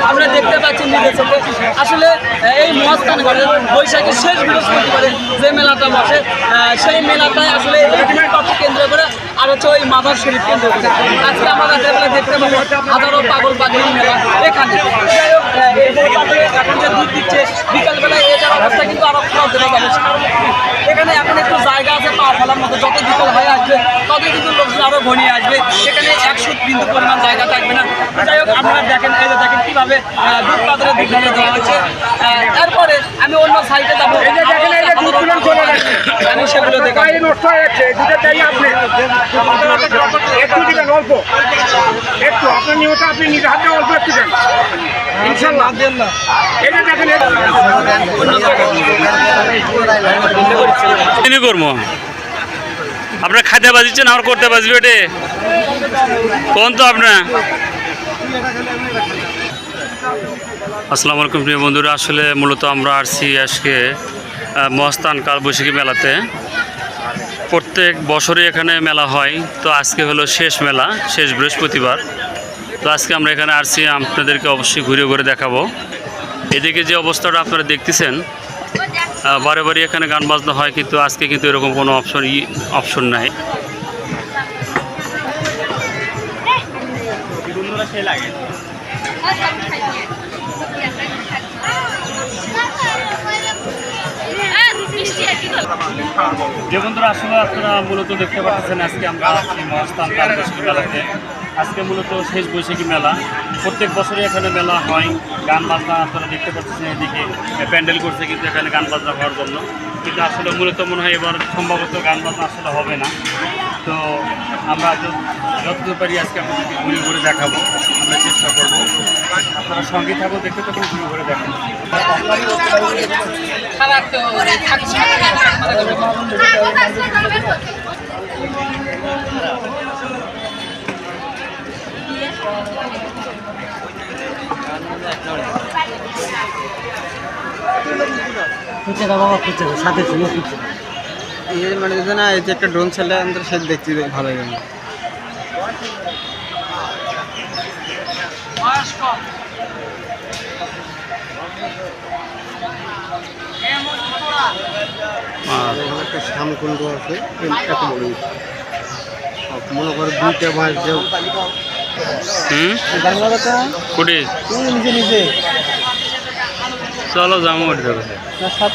আমরা দেখতে পাচ্ছি আসলে এই মহাস্থান ঘরে বৈশাখের শেষ বৃহস্পতিবারে যে মেলাটা বসে সেই মেলাটাই আসলে কেন্দ্র করে আর হচ্ছে ওই মাদার শরীফ কেন্দ্র করে আজকে আমরা রাত্রেবেলা দেখতে পাবো হাজারো পাগল পাগল মেলা এখানে এখন যে দুধ দিচ্ছে বিকালবেলায় এটার অবস্থা কিন্তু আরো খারাপ দেখা যাবে। এখানে এখন একটু জায়গা আছে পা ফেলার মতো, যত বিকাল হয়ে আসবে ততই কিন্তু লোকজন আরো ঘনিয়ে আসবে। এখানে 100 বিন্দু পরিমাণ জায়গা থাকবে না। যাই হোক আপনারা দেখেন, এই যে দেখেন কিভাবে দুধ পাত্রের দোকানে দেওয়া হচ্ছে। এরপরে আমি অন্য সাইডে যাবো, আমি সেগুলো দেখি। একটু দিবেন, অল্প একটু আপনার নিয়মটা আপনি নিজের হাতে অল্প একটু দেন ইনশাআল্লাহ দেন না। এটা দেখেন করবো আপনার খাইতে বাজিচ্ছেন আর করতে বাজবে এটে কোন তো আপনার। আসসালামু আলাইকুম প্রিয় বন্ধুরা, আসলে মূলত আমরা আসছি আজকে মহাস্থান কালবৈশাখী মেলাতে। প্রত্যেক বছরই এখানে মেলা হয়, তো আজকে হলো শেষ মেলা, শেষ বৃহস্পতিবার। তো আজকে আমরা এখানে আসছি, আপনাদেরকে অবশ্যই ঘুরে ঘুরে দেখাবো। এদিকে যে অবস্থাটা আপনারা দেখতেছেন, বারে বারে এখানে গান বাজনা হয়, কিন্তু আজকে কিন্তু এরকম কোনো অপশন নাই। যে বন্ধুরা আসলে আপনারা মূলত দেখতে পাচ্ছেন, আজকে আমরা মহাস্থান কালবৈশাখী মেলাতে। আজকে মূলত শেষ বৈশাখী মেলা, প্রত্যেক বছরই এখানে মেলা হয়। গান বাজনা আপনারা দেখতে পাচ্ছেন, এদিকে প্যান্ডেল করছে কিন্তু এখানে গান বাজনা হওয়ার জন্য। কিন্তু আসলে মূলত মনে হয় এবার সম্ভবত গান বাজনা আসলে হবে না। তো আমরা যতদূর পারি আজকে আপনাদেরকে ঘুরে ঘুরে দেখাবো, আমরা চেষ্টা করবো। আপনারা সঙ্গে থাকুন, দেখতে থাকুন, ঘুরে ঘুরে দেখাবো। মানে না, এই যে একটা ড্রোন ছেলে আমাদের সাথে দেখতে ভালো লাগে। একটা শ্যামকুণ্ড আছে, এত বড় মনে করে 2টা মাস যাও নিজে নিজে চলো যাবো। 7